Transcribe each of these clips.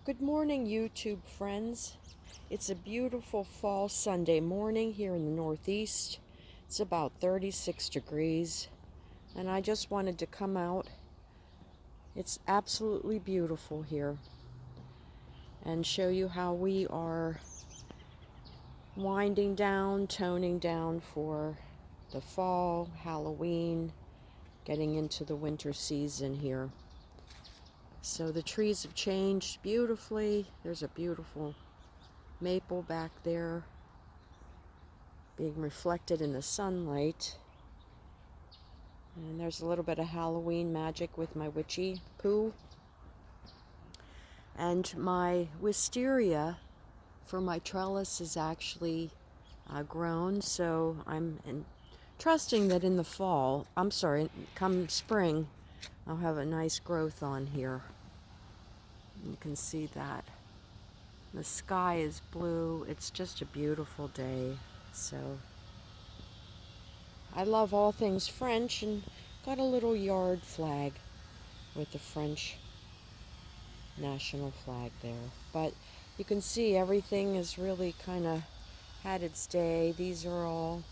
Good morning, YouTube friends. It's a beautiful fall Sunday morning here in the Northeast. It's about 36 degrees, and I just wanted to come out. It's absolutely beautiful here, and show you how we are winding down, toning down for the fall, Halloween, getting into the winter season here. So the trees have changed beautifully. There's a beautiful maple back there being reflected in the sunlight. And there's a little bit of Halloween magic with my witchy poo. And my wisteria for my trellis is actually grown, so I'm trusting that in the fall, come spring, I'll have a nice growth on here. You can see that. The sky is blue. It's just a beautiful day. So I love all things French, and got a little yard flag with the French national flag there. But you can see everything is really kind of had its day. These are all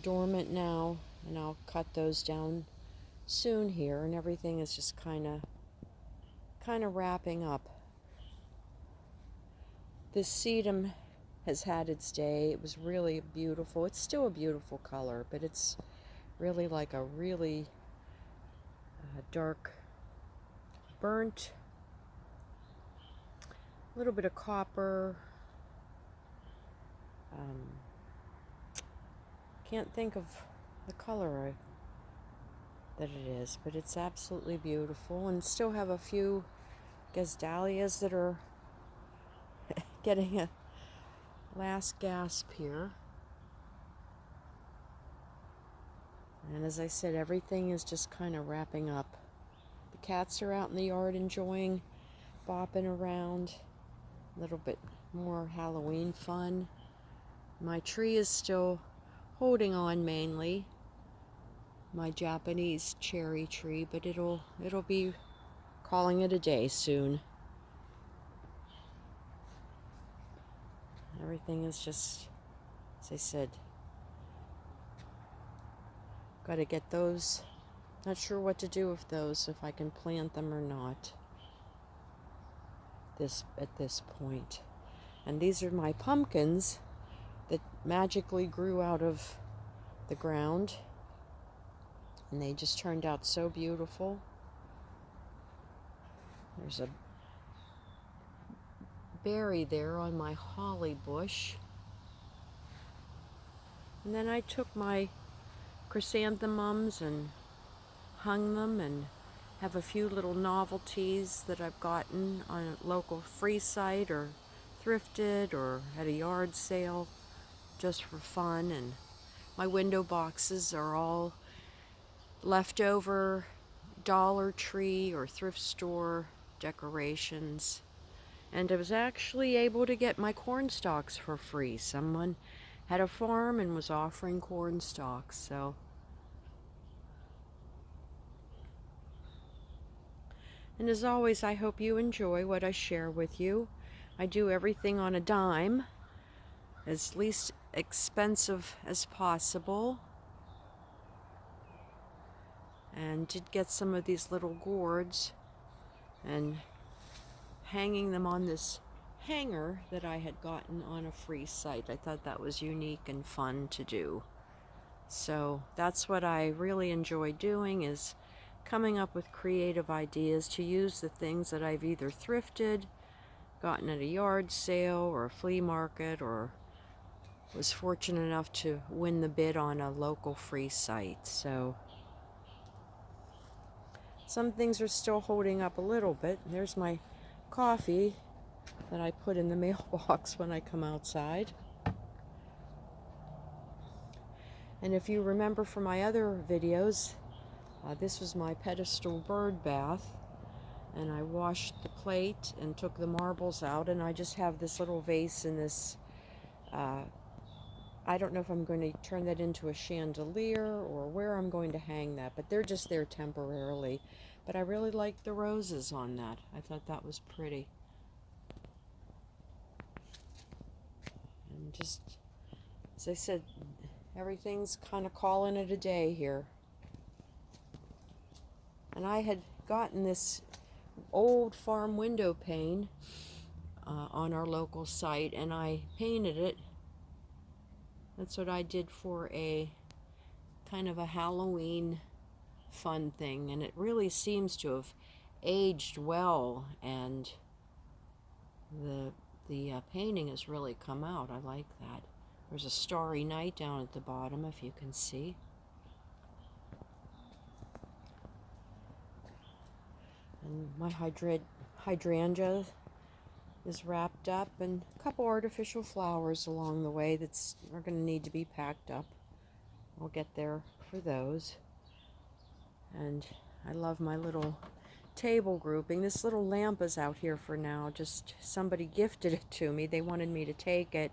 dormant now, and I'll cut those down soon here, and everything is just kind of wrapping up. This sedum has had its day. It was really beautiful. It's still a beautiful color, but it's really like a really dark burnt, a little bit of copper. Can't think of the color that it is, but it's absolutely beautiful. And still have a few, dahlias that are getting a last gasp here. And as I said, everything is just kind of wrapping up. The cats are out in the yard enjoying, bopping around. A little bit more Halloween fun. My tree is still holding on mainly. My Japanese cherry tree, but it'll be calling it a day soon. Everything is just, as I said, got to get those. Not sure what to do with those, if I can plant them or not at this point. And these are my pumpkins that magically grew out of the ground, and they just turned out so beautiful. There's a berry there on my holly bush. And then I took my chrysanthemums and hung them, and have a few little novelties that I've gotten on a local free site or thrifted or at a yard sale just for fun. And my window boxes are all leftover Dollar Tree or thrift store decorations. And I was actually able to get my corn stalks for free. Someone had a farm and was offering corn stalks, so. And as always, I hope you enjoy what I share with you. I do everything on a dime, as least expensive as possible. And did get some of these little gourds and hanging them on this hanger that I had gotten on a free site. I thought that was unique and fun to do. So that's what I really enjoy doing, is coming up with creative ideas to use the things that I've either thrifted, gotten at a yard sale or a flea market, or was fortunate enough to win the bid on a local free site. So some things are still holding up a little bit. There's my coffee that I put in the mailbox when I come outside. And if you remember from my other videos, this was my pedestal bird bath, and I washed the plate and took the marbles out, and I just have this little vase in this I don't know if I'm going to turn that into a chandelier or where I'm going to hang that, but they're just there temporarily. But I really like the roses on that. I thought that was pretty. And just, as I said, everything's kind of calling it a day here. And I had gotten this old farm window pane on our local site, and I painted it. That's what I did for a kind of a Halloween fun thing, and it really seems to have aged well, and the painting has really come out. I like that. There's a starry night down at the bottom, if you can see. And my hydrangea is wrapped up, and a couple artificial flowers along the way are going to need to be packed up. I'll get there for those. And I love my little table grouping. This little lamp is out here for now. Just somebody gifted it to me. They wanted me to take it,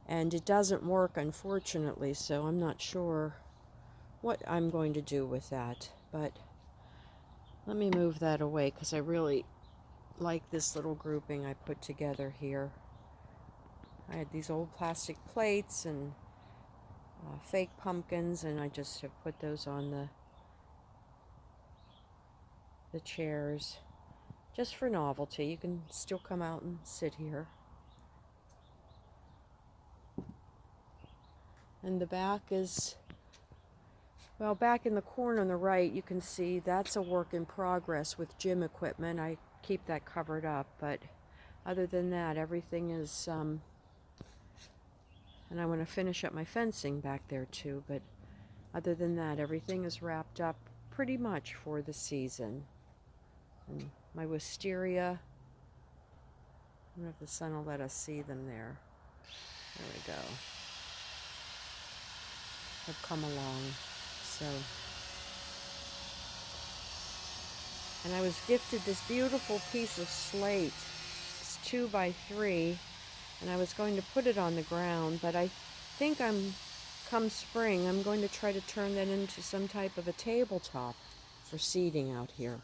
and it doesn't work, unfortunately, so I'm not sure what I'm going to do with that. But let me move that away because I really like this little grouping I put together here. I had these old plastic plates and fake pumpkins, and I just have put those on the chairs just for novelty. You can still come out and sit here. And the back is, well, back in the corner on the right, you can see that's a work in progress with gym equipment. I keep that covered up, but other than that, everything is, and I want to finish up my fencing back there too, but other than that, everything is wrapped up pretty much for the season. And my wisteria, I don't know if the sun will let us see them there. There we go. Have come along. So, and I was gifted this beautiful piece of slate. It's 2 by 3, and I was going to put it on the ground, but I think come spring, I'm going to try to turn that into some type of a tabletop for seating out here.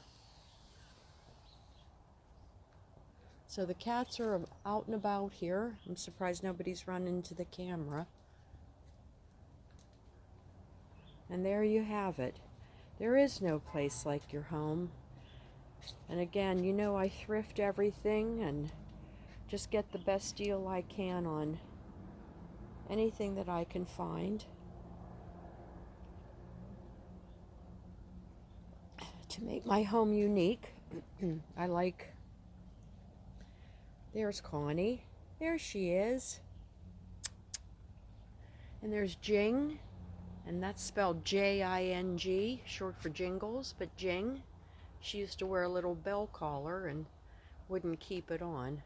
So the cats are out and about here. I'm surprised nobody's run into the camera. And there you have it. There is no place like your home. And again, you know I thrift everything and just get the best deal I can on anything that I can find to make my home unique. I like, there's Connie. There she is. And there's Jing. And that's spelled J-I-N-G, short for Jingles, but Jing. She used to wear a little bell collar and wouldn't keep it on.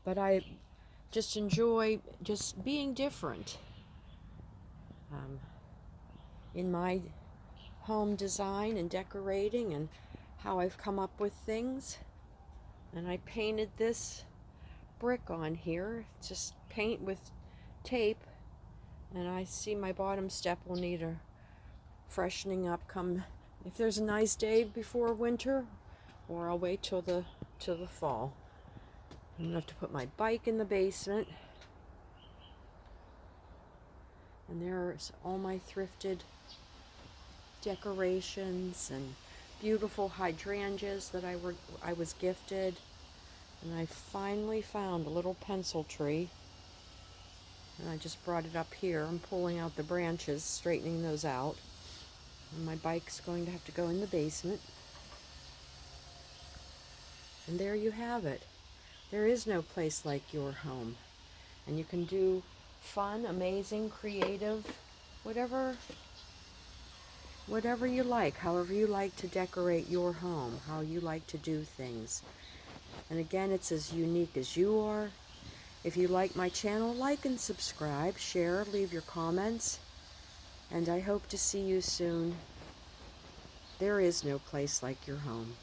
But I just enjoy just being different in my home design and decorating and how I've come up with things. And I painted this brick on here, just paint with tape. And I see my bottom step will need a freshening up if there's a nice day before winter, or I'll wait till the fall. I'm gonna have to put my bike in the basement. And there's all my thrifted decorations and beautiful hydrangeas that I was gifted. And I finally found a little pencil tree. And I just brought it up here. I'm pulling out the branches, straightening those out. And my bike's going to have to go in the basement. And there you have it. There is no place like your home. And you can do fun, amazing, creative, whatever you like, however you like to decorate your home, how you like to do things. And again, it's as unique as you are. If you like my channel, like and subscribe, share, leave your comments, and I hope to see you soon. There is no place like your home.